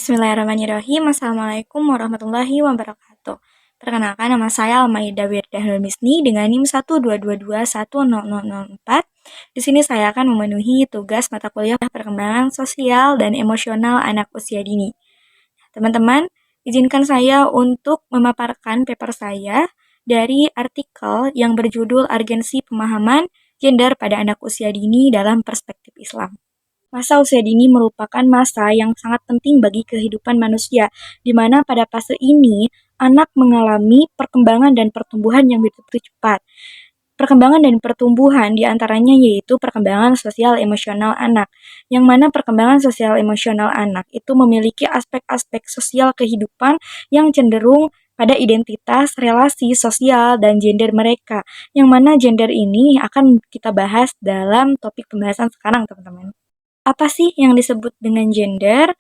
Bismillahirrahmanirrahim. Assalamualaikum warahmatullahi wabarakatuh. Perkenalkan, nama saya Almaida Wirdahlul Misni dengan NIM 122210004. Di sini saya akan memenuhi tugas mata kuliah perkembangan sosial dan emosional anak usia dini. Teman-teman, izinkan saya untuk memaparkan paper saya dari artikel yang berjudul Urgensi Pemahaman Gender pada Anak Usia Dini dalam Perspektif Islam. Masa usia dini merupakan masa yang sangat penting bagi kehidupan manusia, di mana pada fase ini anak mengalami perkembangan dan pertumbuhan yang begitu cepat. Perkembangan dan pertumbuhan diantaranya yaitu perkembangan sosial emosional anak, yang mana perkembangan sosial emosional anak itu memiliki aspek-aspek sosial kehidupan yang cenderung pada identitas, relasi sosial, dan gender mereka, yang mana gender ini akan kita bahas dalam topik pembahasan sekarang, teman-teman. Apa sih yang disebut dengan gender?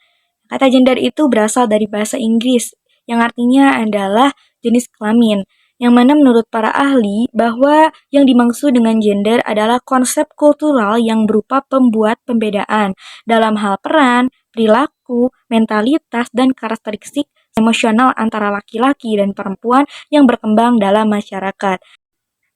Kata gender itu berasal dari bahasa Inggris, yang artinya adalah jenis kelamin, yang mana menurut para ahli bahwa yang dimaksud dengan gender adalah konsep kultural yang berupa pembuat pembedaan dalam hal peran, perilaku, mentalitas, dan karakteristik emosional antara laki-laki dan perempuan yang berkembang dalam masyarakat.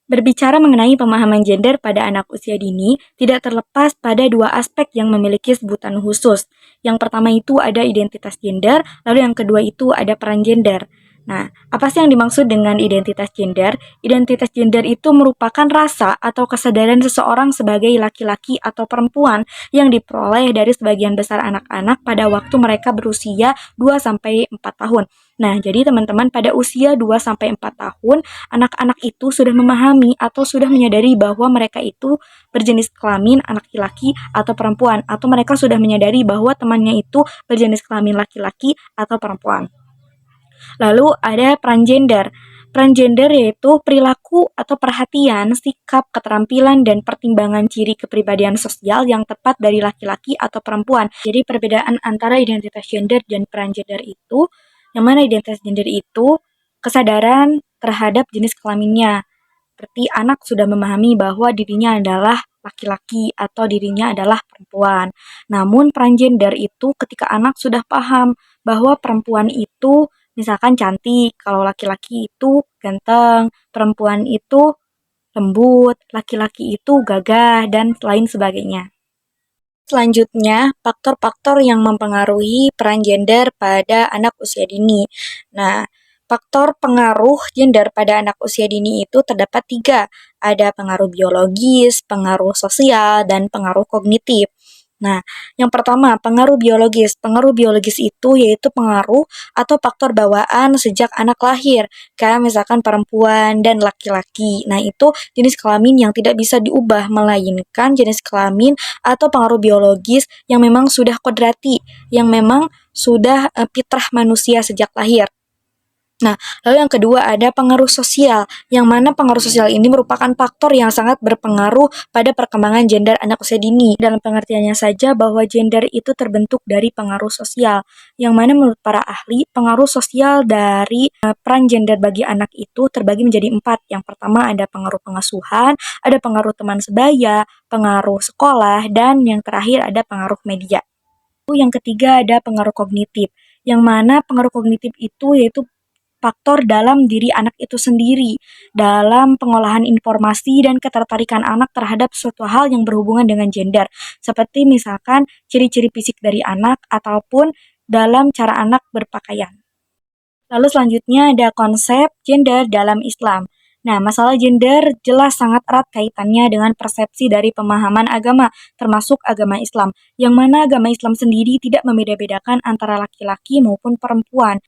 Berbicara mengenai pemahaman gender pada anak usia dini, tidak terlepas pada dua aspek yang memiliki sebutan khusus. Yang pertama itu ada identitas gender, lalu yang kedua itu ada peran gender. Nah, apa sih yang dimaksud dengan identitas gender? Identitas gender itu merupakan rasa atau kesadaran seseorang sebagai laki-laki atau perempuan yang diperoleh dari sebagian besar anak-anak pada waktu mereka berusia 2-4 tahun. Nah, jadi teman-teman pada usia 2-4 tahun, anak-anak itu sudah memahami atau sudah menyadari bahwa mereka itu berjenis kelamin laki-laki atau perempuan, atau mereka sudah menyadari bahwa temannya itu berjenis kelamin laki-laki atau perempuan. Lalu ada peran gender. Peran gender yaitu perilaku atau perhatian, sikap, keterampilan, dan pertimbangan ciri kepribadian sosial yang tepat dari laki-laki atau perempuan. Jadi perbedaan antara identitas gender dan peran gender itu, yang mana identitas gender itu kesadaran terhadap jenis kelaminnya. Berarti anak sudah memahami bahwa dirinya adalah laki-laki atau dirinya adalah perempuan. Namun peran gender itu ketika anak sudah paham bahwa perempuan itu misalkan cantik, kalau laki-laki itu ganteng, perempuan itu lembut, laki-laki itu gagah, dan lain sebagainya. Selanjutnya, faktor-faktor yang mempengaruhi peran gender pada anak usia dini. Nah, faktor pengaruh gender pada anak usia dini itu terdapat 3. Ada pengaruh biologis, pengaruh sosial, dan pengaruh kognitif. Nah, yang pertama, pengaruh biologis. Pengaruh biologis itu yaitu pengaruh atau faktor bawaan sejak anak lahir, kayak misalkan perempuan dan laki-laki. Nah, itu jenis kelamin yang tidak bisa diubah, melainkan jenis kelamin atau pengaruh biologis yang memang sudah kodrati, yang memang sudah fitrah manusia sejak lahir. Nah, lalu yang kedua ada pengaruh sosial, yang mana pengaruh sosial ini merupakan faktor yang sangat berpengaruh pada perkembangan gender anak usia dini. Dalam pengertiannya saja bahwa gender itu terbentuk dari pengaruh sosial, yang mana menurut para ahli, pengaruh sosial dari peran gender bagi anak itu terbagi menjadi 4. Yang pertama ada pengaruh pengasuhan, ada pengaruh teman sebaya, pengaruh sekolah, dan yang terakhir ada pengaruh media. Yang ketiga ada pengaruh kognitif, yang mana pengaruh kognitif itu yaitu faktor dalam diri anak itu sendiri, dalam pengolahan informasi dan ketertarikan anak terhadap suatu hal yang berhubungan dengan gender, seperti misalkan ciri-ciri fisik dari anak ataupun dalam cara anak berpakaian. Lalu selanjutnya ada konsep gender dalam Islam. Nah, masalah gender jelas sangat erat kaitannya dengan persepsi dari pemahaman agama, termasuk agama Islam, yang mana agama Islam sendiri tidak membeda-bedakan antara laki-laki maupun perempuan.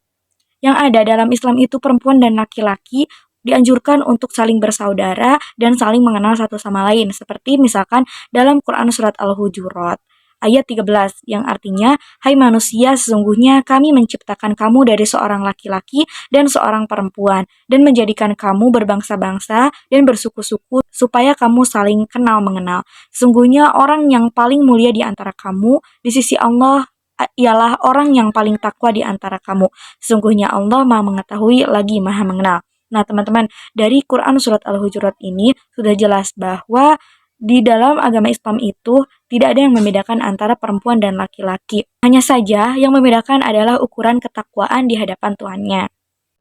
Yang ada dalam Islam itu perempuan dan laki-laki dianjurkan untuk saling bersaudara dan saling mengenal satu sama lain. Seperti misalkan dalam Quran Surat Al-Hujurat ayat 13 yang artinya, "Hai manusia, sesungguhnya kami menciptakan kamu dari seorang laki-laki dan seorang perempuan dan menjadikan kamu berbangsa-bangsa dan bersuku-suku supaya kamu saling kenal mengenal. Sesungguhnya orang yang paling mulia di antara kamu di sisi Allah ialah orang yang paling takwa di antara kamu. Sesungguhnya Allah Maha mengetahui lagi Maha mengenal." Nah, teman-teman, dari Quran Surat Al-Hujurat ini sudah jelas bahwa Di dalam agama Islam itu tidak ada yang membedakan antara perempuan dan laki-laki. Hanya saja yang membedakan adalah ukuran ketakwaan di hadapan Tuhannya.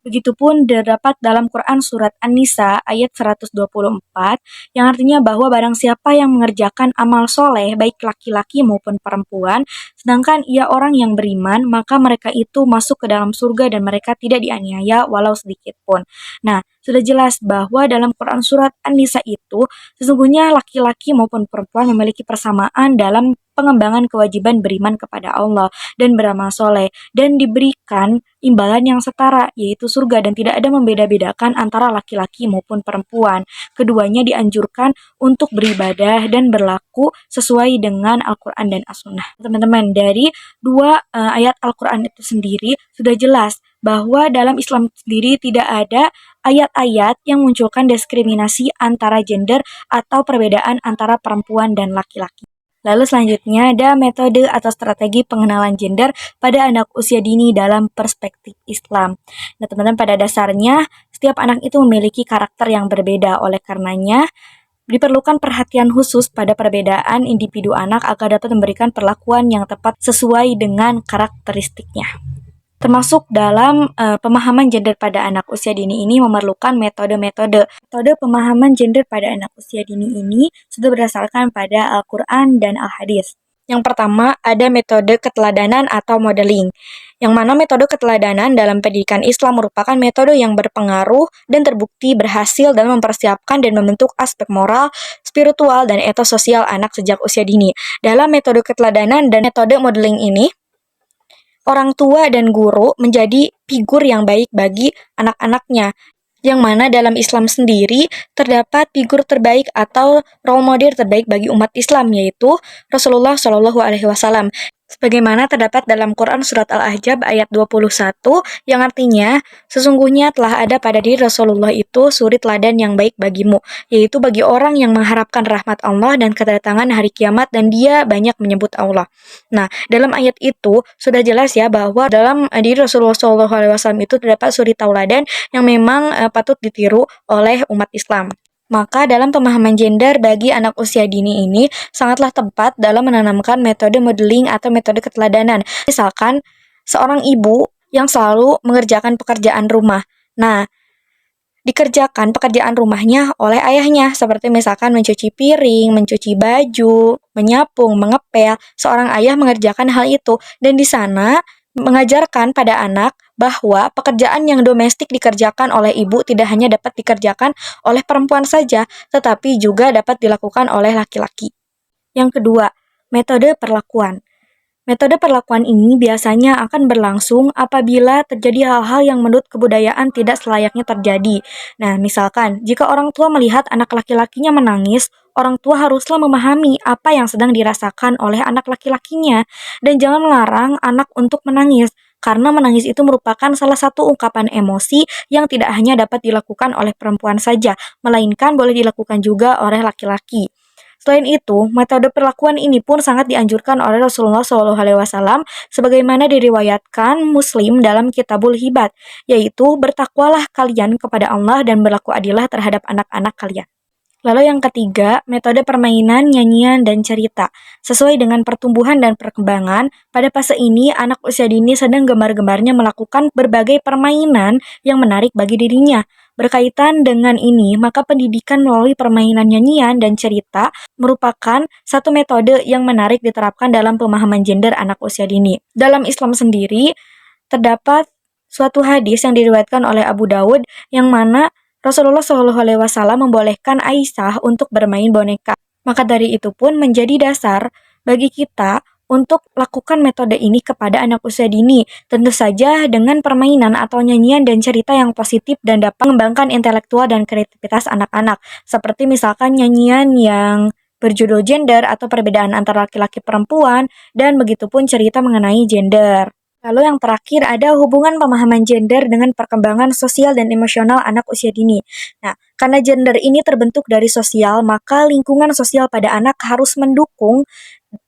Begitupun terdapat dalam Quran surat An-Nisa ayat 124 yang artinya bahwa barang siapa yang mengerjakan amal soleh baik laki-laki maupun perempuan sedangkan ia orang yang beriman maka mereka itu masuk ke dalam surga dan mereka tidak dianiaya walau sedikit pun. Nah, sudah jelas bahwa dalam Quran surat An-Nisa itu sesungguhnya laki-laki maupun perempuan memiliki persamaan dalam pengembangan kewajiban beriman kepada Allah dan beramal soleh dan diberikan imbalan yang setara, yaitu surga dan tidak ada membeda-bedakan antara laki-laki maupun perempuan. Keduanya dianjurkan untuk beribadah dan berlaku sesuai dengan Al-Quran dan As-Sunnah. Teman-teman, dari dua ayat Al-Quran itu sendiri sudah jelas bahwa dalam Islam sendiri tidak ada ayat-ayat yang munculkan diskriminasi antara gender atau perbedaan antara perempuan dan laki-laki. Lalu selanjutnya ada metode atau strategi pengenalan gender pada anak usia dini dalam perspektif Islam. Nah, teman-teman, pada dasarnya setiap anak itu memiliki karakter yang berbeda. Oleh karenanya, diperlukan perhatian khusus pada perbedaan individu anak agar dapat memberikan perlakuan yang tepat sesuai dengan karakteristiknya. Termasuk dalam pemahaman gender pada anak usia dini ini memerlukan metode-metode. Metode pemahaman gender pada anak usia dini ini sudah berdasarkan pada Al-Quran dan Al-Hadis. Yang pertama, ada metode keteladanan atau modeling, yang mana metode keteladanan dalam pendidikan Islam merupakan metode yang berpengaruh dan terbukti berhasil dalam mempersiapkan dan membentuk aspek moral, spiritual, dan etos sosial anak sejak usia dini. Dalam metode keteladanan dan metode modeling ini, orang tua dan guru menjadi figur yang baik bagi anak-anaknya, yang mana dalam Islam sendiri terdapat figur terbaik atau role model terbaik bagi umat Islam, yaitu Rasulullah Shallallahu Alaihi Wasallam. Sebagaimana terdapat dalam Quran surat Al-Ahzab ayat 21 yang artinya sesungguhnya telah ada pada diri Rasulullah itu suri teladan yang baik bagimu, yaitu bagi orang yang mengharapkan rahmat Allah dan kedatangan hari kiamat dan dia banyak menyebut Allah. Nah, dalam ayat itu sudah jelas ya bahwa dalam diri Rasulullah SAW itu terdapat suri tauladan yang memang patut ditiru oleh umat Islam. Maka dalam pemahaman gender bagi anak usia dini ini sangatlah tepat dalam menanamkan metode modeling atau metode keteladanan. Misalkan seorang ibu yang selalu mengerjakan pekerjaan rumah. Nah, dikerjakan pekerjaan rumahnya oleh ayahnya, seperti misalkan mencuci piring, mencuci baju, menyapu, mengepel. Seorang ayah mengerjakan hal itu dan di sana mengajarkan pada anak bahwa pekerjaan yang domestik dikerjakan oleh ibu tidak hanya dapat dikerjakan oleh perempuan saja, tetapi juga dapat dilakukan oleh laki-laki. Yang kedua, metode perlakuan. Metode perlakuan ini biasanya akan berlangsung apabila terjadi hal-hal yang menurut kebudayaan tidak selayaknya terjadi. Nah, misalkan, jika orang tua melihat anak laki-lakinya menangis, orang tua haruslah memahami apa yang sedang dirasakan oleh anak laki-lakinya, dan jangan melarang anak untuk menangis, karena menangis itu merupakan salah satu ungkapan emosi yang tidak hanya dapat dilakukan oleh perempuan saja, melainkan boleh dilakukan juga oleh laki-laki. Selain itu, metode perlakuan ini pun sangat dianjurkan oleh Rasulullah SAW sebagaimana diriwayatkan Muslim dalam Kitabul Hibat, yaitu bertakwalah kalian kepada Allah dan berlaku adillah terhadap anak-anak kalian. Lalu yang ketiga, metode permainan, nyanyian, dan cerita. Sesuai dengan pertumbuhan dan perkembangan, pada fase ini anak usia dini sedang gemar-gemarnya melakukan berbagai permainan yang menarik bagi dirinya. Berkaitan dengan ini, maka pendidikan melalui permainan nyanyian dan cerita merupakan satu metode yang menarik diterapkan dalam pemahaman gender anak usia dini. Dalam Islam sendiri, terdapat suatu hadis yang diriwayatkan oleh Abu Daud yang mana Rasulullah SAW membolehkan Aisyah untuk bermain boneka. Maka dari itu pun menjadi dasar bagi kita untuk lakukan metode ini kepada anak usia dini. Tentu saja dengan permainan atau nyanyian dan cerita yang positif dan dapat mengembangkan intelektual dan kreativitas anak-anak. Seperti misalkan nyanyian yang berjudul gender atau perbedaan antara laki-laki perempuan dan begitupun cerita mengenai gender. Lalu yang terakhir ada hubungan pemahaman gender dengan perkembangan sosial dan emosional anak usia dini. Nah, karena gender ini terbentuk dari sosial, maka lingkungan sosial pada anak harus mendukung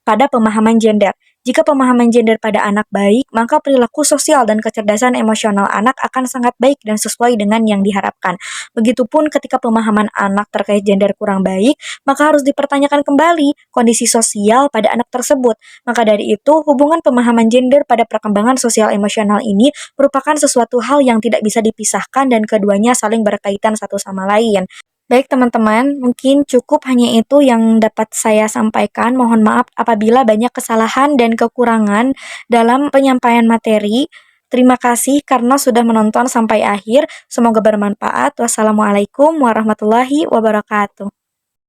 pada pemahaman gender. Jika pemahaman gender pada anak baik, maka perilaku sosial dan kecerdasan emosional anak akan sangat baik dan sesuai dengan yang diharapkan. Begitupun ketika pemahaman anak terkait gender kurang baik, maka harus dipertanyakan kembali kondisi sosial pada anak tersebut. Maka dari itu, hubungan pemahaman gender pada perkembangan sosial emosional ini merupakan sesuatu hal yang tidak bisa dipisahkan dan keduanya saling berkaitan satu sama lain. Baik teman-teman, mungkin cukup hanya itu yang dapat saya sampaikan. Mohon maaf apabila banyak kesalahan dan kekurangan dalam penyampaian materi. Terima kasih karena sudah menonton sampai akhir. Semoga bermanfaat. Wassalamualaikum warahmatullahi wabarakatuh.